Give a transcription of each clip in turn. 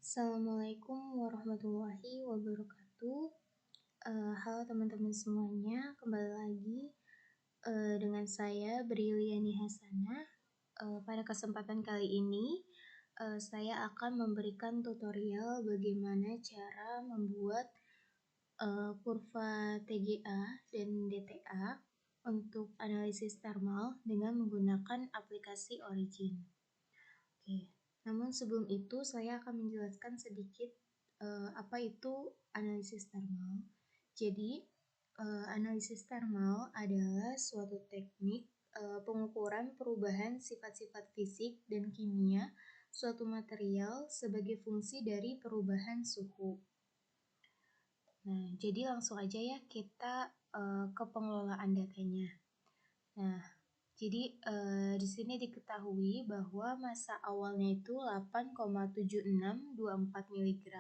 Assalamualaikum warahmatullahi wabarakatuh. Halo teman-teman semuanya, kembali lagi dengan saya Briliani Hasanah. Pada kesempatan kali ini, saya akan memberikan tutorial bagaimana cara membuat kurva TGA dan DTA untuk analisis thermal dengan menggunakan aplikasi Origin. Oke. Namun sebelum itu saya akan menjelaskan sedikit apa itu analisis thermal. Jadi analisis thermal adalah suatu teknik pengukuran perubahan sifat-sifat fisik dan kimia suatu material sebagai fungsi dari perubahan suhu. Nah, jadi langsung aja ya kita ke pengelolaan datanya. Nah, jadi di sini diketahui bahwa massa awalnya itu 8,7624 mg,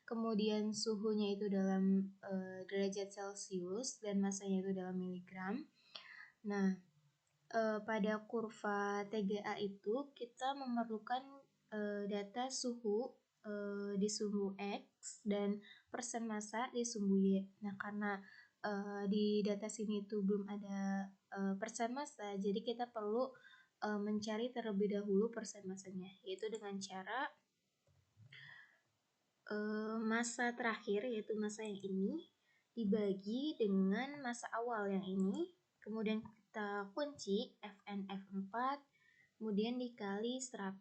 kemudian suhunya itu dalam derajat Celcius dan massanya itu dalam miligram. Nah, pada kurva TGA itu kita memerlukan data suhu di sumbu X dan persen massa di sumbu Y. Nah, karena di data sini itu belum ada persen massa, jadi kita perlu mencari terlebih dahulu persen massanya, yaitu dengan cara massa terakhir, yaitu massa yang ini, dibagi dengan massa awal yang ini, kemudian kita kunci Fn F4, kemudian dikali 100,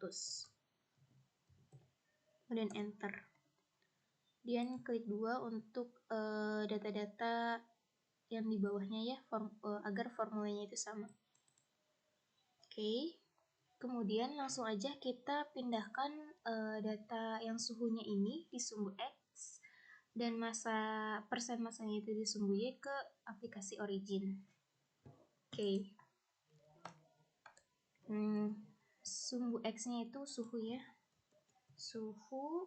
kemudian enter. Kemudian klik 2 untuk data-data yang di bawahnya ya, agar formulanya itu sama. Oke, kemudian langsung aja kita pindahkan data yang suhunya ini di sumbu X dan persen massanya itu di sumbu Y ke aplikasi Origin. Oke. Sumbu X-nya itu suhu ya. Suhu,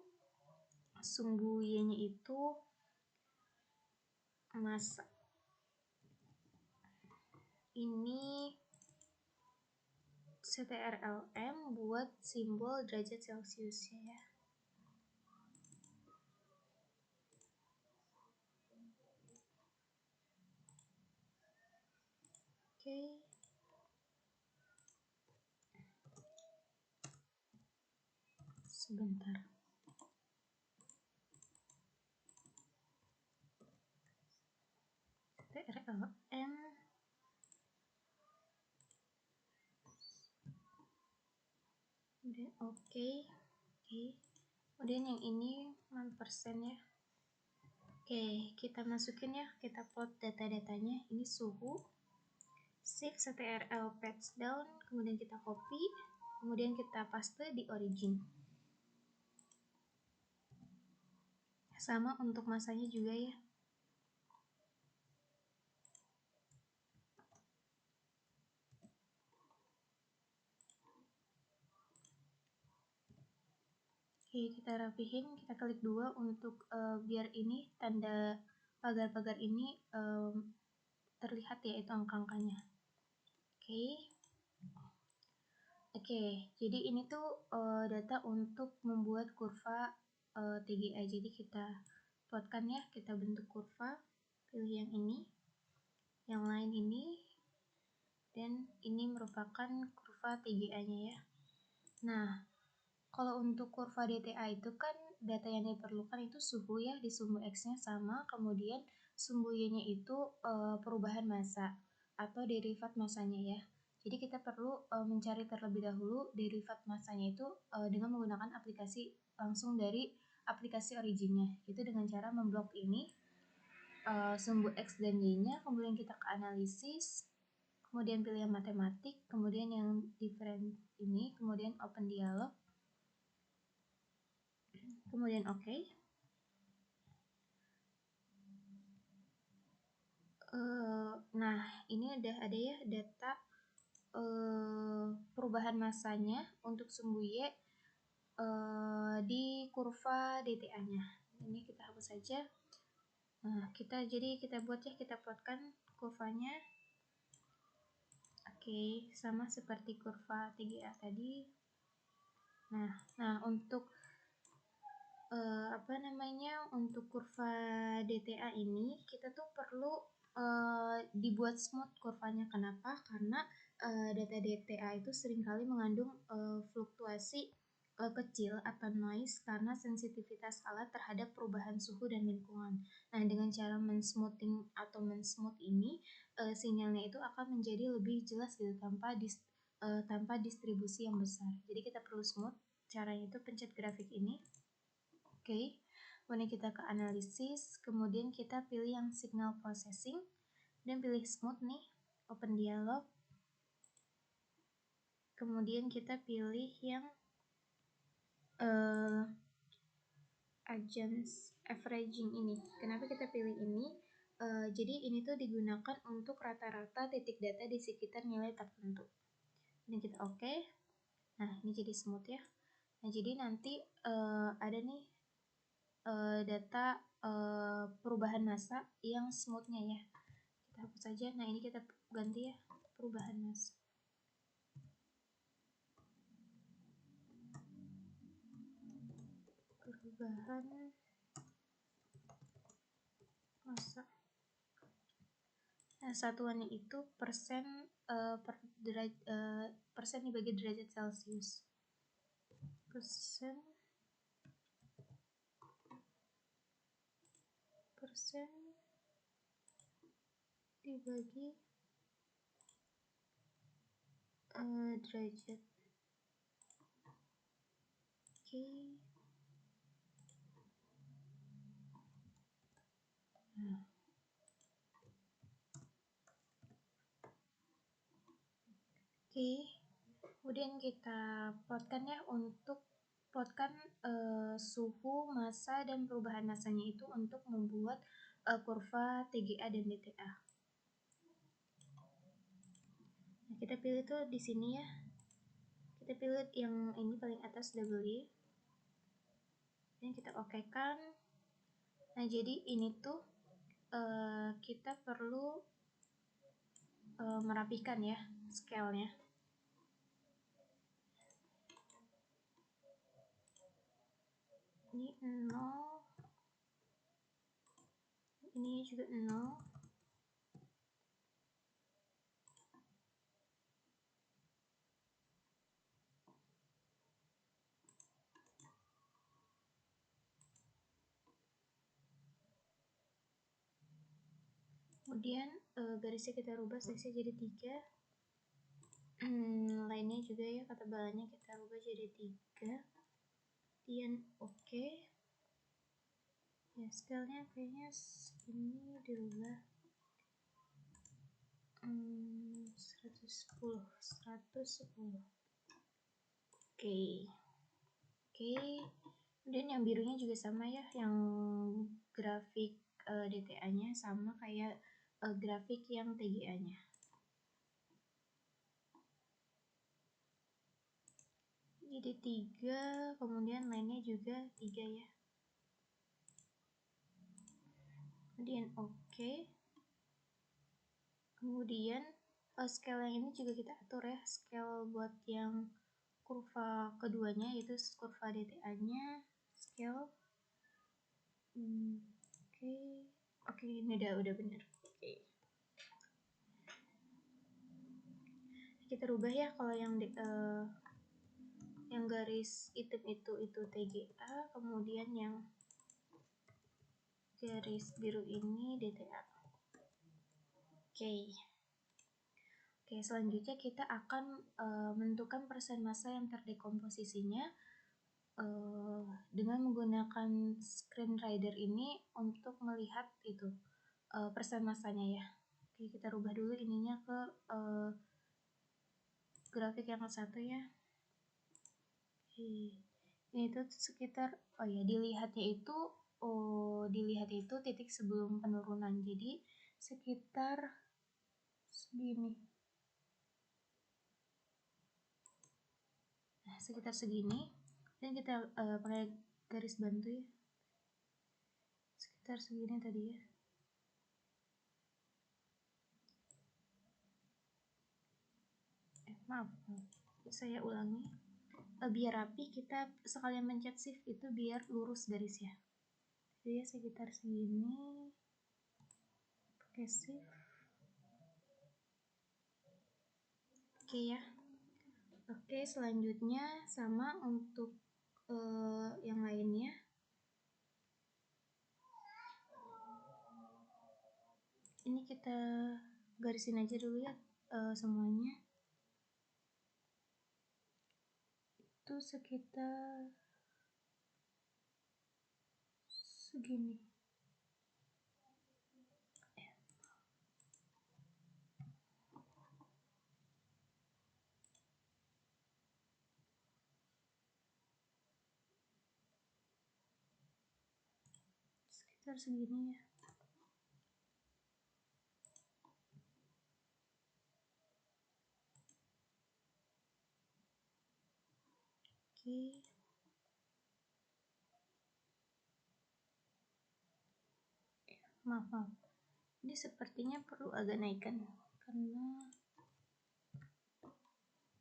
sumbu Y-nya itu massa. Ini CTRLM buat simbol derajat Celcius ya. Oke. Sebentar. CTRLM. Kemudian oke. Kemudian yang ini 6% ya. Oke, kita masukin ya, kita plot data-datanya. Ini suhu. Shift CTRL patch down, kemudian kita copy, kemudian kita paste di Origin. Sama untuk massanya juga ya. Oke, kita rapihin, kita klik 2 untuk biar ini tanda pagar-pagar ini terlihat ya, itu angka-angkanya. Oke, jadi ini tuh data untuk membuat kurva TGA. Jadi kita plotkan ya, kita bentuk kurva, pilih yang ini, yang lain ini, dan ini merupakan kurva TGA-nya ya. Nah, kalau untuk kurva DTA itu kan data yang diperlukan itu suhu ya, di sumbu X-nya sama, kemudian sumbu Y-nya itu perubahan massa atau derivat massanya ya. Jadi kita perlu mencari terlebih dahulu derivat massanya itu dengan menggunakan aplikasi langsung dari aplikasi Originnya. Itu dengan cara memblok ini sumbu X dan Y-nya, kemudian kita ke analisis, kemudian pilih yang matematik, kemudian yang different ini, kemudian open dialog, kemudian oke. Nah, ini udah ada ya data perubahan massanya untuk sumbu Y di kurva DTA-nya. Ini kita hapus saja. Nah, kita buat ya, kita plotkan kurvanya. Oke, sama seperti kurva TGA tadi. Nah, untuk untuk kurva DTA ini kita tuh perlu dibuat smooth kurvanya. Kenapa? Karena data DTA itu seringkali mengandung fluktuasi kecil atau noise karena sensitivitas alat terhadap perubahan suhu dan lingkungan. Nah, dengan cara mensmoothing atau mensmooth ini, sinyalnya itu akan menjadi lebih jelas gitu tanpa distribusi yang besar. Jadi kita perlu smooth. Caranya itu pencet grafik ini. Oke. Kemudian kita ke analisis, kemudian kita pilih yang signal processing dan pilih smooth nih, open dialog. Kemudian kita pilih yang agents averaging ini. Kenapa kita pilih ini? Jadi ini tuh digunakan untuk rata-rata titik data di sekitar nilai tertentu. Ini kita oke. Nah, ini jadi smooth ya. Nah, jadi nanti ada nih data perubahan massa yang smoothnya ya. Kita hapus saja. Nah, ini kita ganti ya, perubahan massa. Perubahan massa. Nah, satuannya itu persen persen dibagi derajat Celcius. Persen dibagi derajat. Oke. Nah. Oke, kemudian kita plotkan ya, untuk plotkan suhu, massa, dan perubahan massanya itu untuk membuat kurva TGA dan DTA. Nah, kita pilih tuh di sini ya. Kita pilih yang ini paling atas W. Dan kita okekan. Nah, jadi ini tuh kita perlu merapikan ya scale-nya. Ini 0, ini juga 0. Kemudian garisnya kita rubah size jadi 3. Lainnya juga ya, ketebalannya kita rubah jadi 3. Kemudian oke. Ya, scale-nya kayaknya segini dirubah 110. Oke. Kemudian yang birunya juga sama ya, yang grafik DTA-nya sama kayak grafik yang TGA-nya. Jadi 3, kemudian lainnya juga 3 ya. Kemudian oke. Kemudian scale yang ini juga kita atur ya, scale buat yang kurva keduanya yaitu kurva DTA-nya, scale. Oke, ini udah bener. Oke. Kita rubah ya, kalau yang garis hitam itu TGA, kemudian yang garis biru ini DTA. Oke, selanjutnya kita akan menentukan persen massa yang terdekomposisinya dengan menggunakan screen reader ini untuk melihat itu persen massanya ya. Oke, kita rubah dulu ininya ke grafik yang satu ya. Oke. Ini tuh sekitar dilihatnya itu titik sebelum penurunan, jadi sekitar segini. Nah, sekitar segini, dan kita pakai garis bantu ya, sekitar segini tadi ya. Maaf, saya ulangi. biar rapi kita sekalian pencet shift itu biar lurus garisnya. Jadi sekitar segini pakai shift. Oke ya. Oke, selanjutnya sama untuk yang lainnya. Ini kita garisin aja dulu ya semuanya. Itu sekitar segini. Sekitar segini ya. Oke. Maaf. Ini sepertinya perlu agak naikkan karena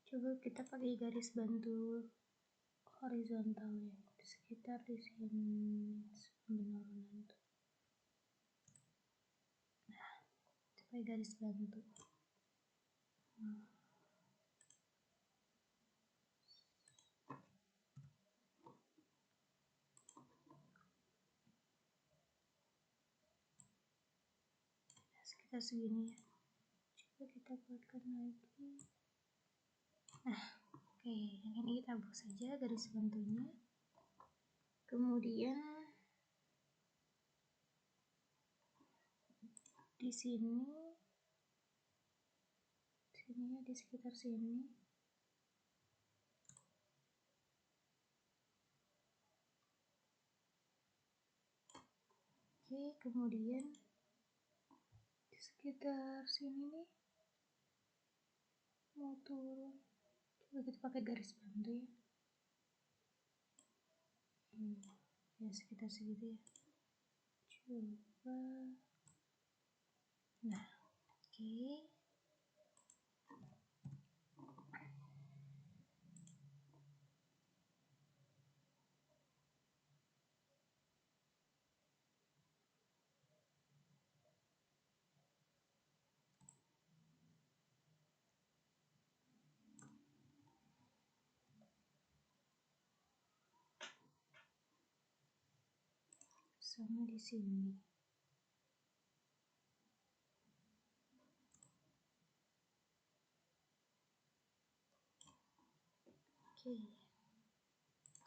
coba kita pakai garis bantu horizontal ya, sekitar di sini penurunan tuh. Nah, pakai garis bantu. Sekitar segini ya. Coba kita buatkan lagi. Nah, oke, yang ini kita hapus saja garis bantunya. Kemudian di sini ya, di sekitar sini. Oke, kemudian di sekitar sini nih mau turun. Coba kita pakai garis bantu ya. Ya sekitar segitu ya. Coba. Nah, oke. Sama di sini. Oke.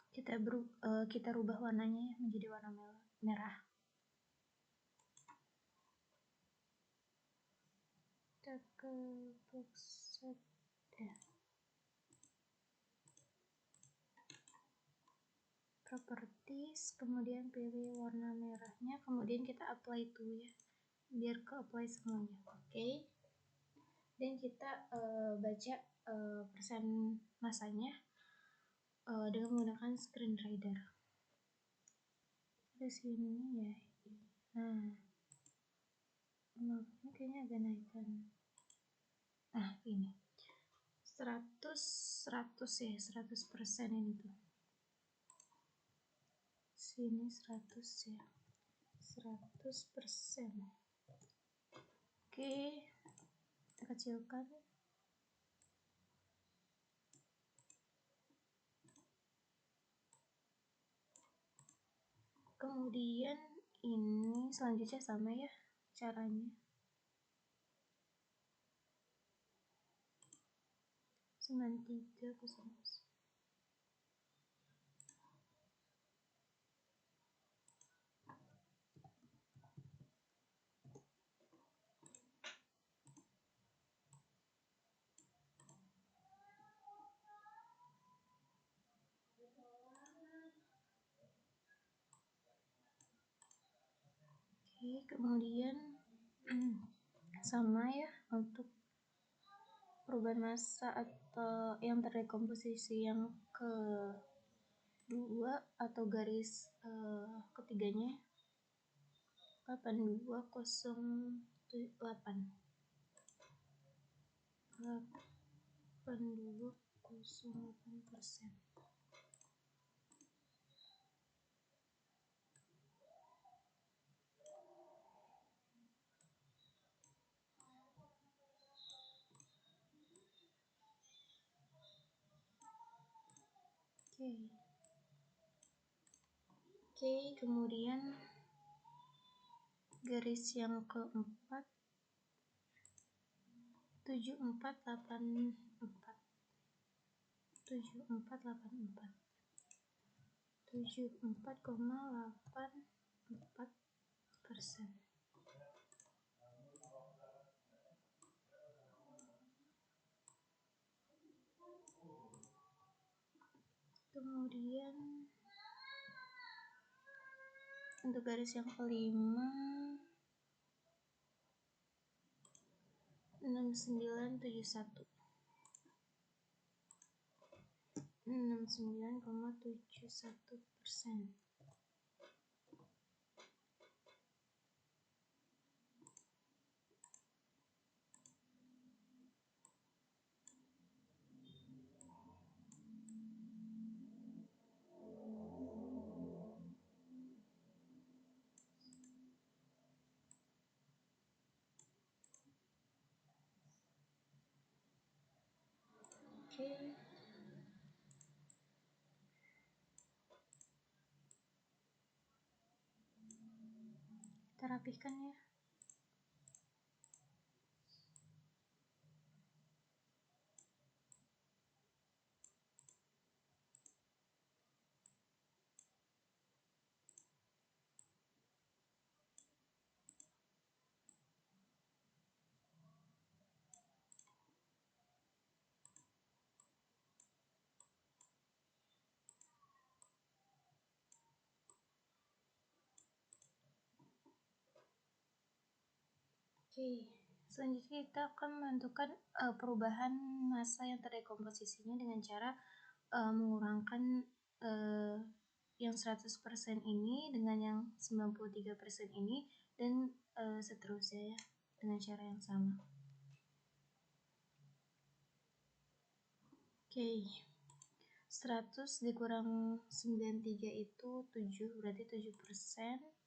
Kita rubah warnanya menjadi warna merah. Kita ke box set ya. Properties, kemudian pilih warna merahnya, kemudian kita apply to ya, biar ke apply semuanya. Oke. Dan kita baca persen masanya dengan menggunakan screen reader. Di sini ya. Nah, ini kayaknya agak naikkan. Nah, ini 100 ya, 100% ini tuh. Sini 100 ya. 100%. Oke, kita kecilkan. Kemudian ini selanjutnya sama ya caranya. 93 Oke, kemudian sama ya untuk perubahan massa atau yang terdekomposisi yang kedua atau garis ketiganya 8208 8208%. Oke, kemudian garis yang keempat 7484 74,84%. Kemudian untuk garis yang kelima 69,71%. Oke. Kita rapihkan ya. Oke, selanjutnya kita akan menentukan perubahan massa yang terdekomposisinya dengan cara mengurangkan yang 100% ini dengan yang 93% ini dan seterusnya ya, dengan cara yang sama. Oke, 100 dikurang 93 itu 7, berarti 7%.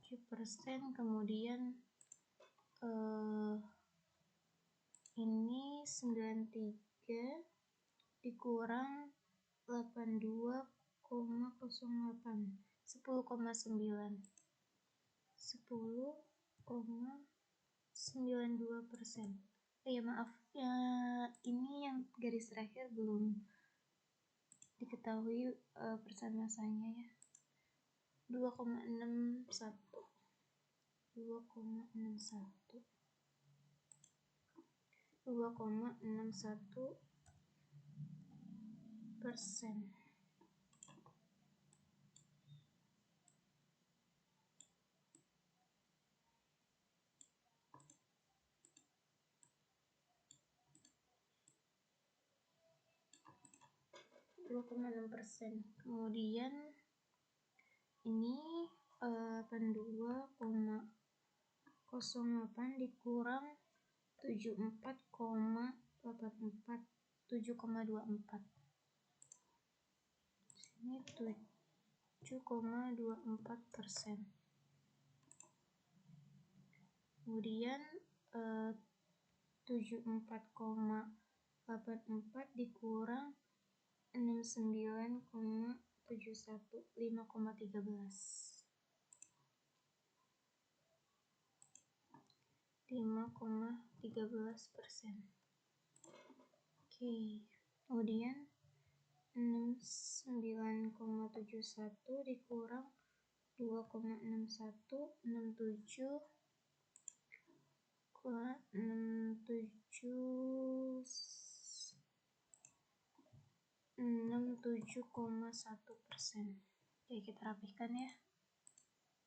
7%, kemudian ini 93 dikurang 82,08, 10,9, 10,92%. Ya maaf, ya ini yang garis terakhir belum diketahui persen massanya ya. 2,61 persen. Kemudian ini 82,08 dikurang 74,84, 7,24. Ini 7,24%. Kemudian 74,84 dikurang 69,71, 5,13%. Oke, kemudian 69,71 dikurang 2,61, 67,1%. Oke, kita rapihkan ya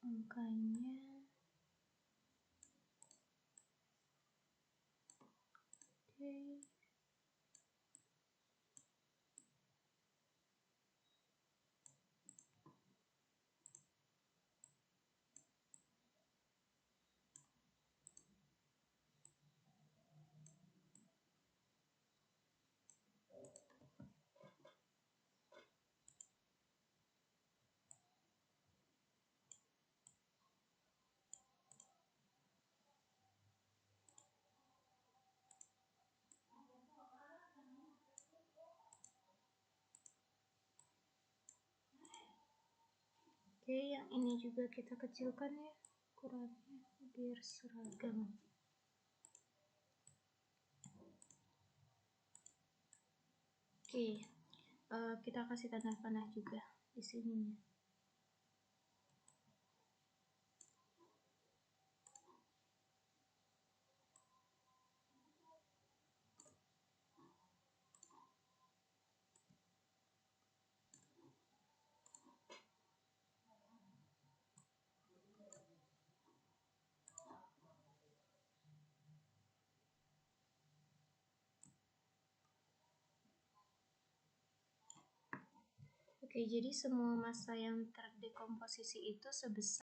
angkanya. Oke. Oke, yang ini juga kita kecilkan ya ukurannya biar seragam. Oke, kita kasih tanda panah juga di sini. Oke, jadi semua massa yang terdekomposisi itu sebesar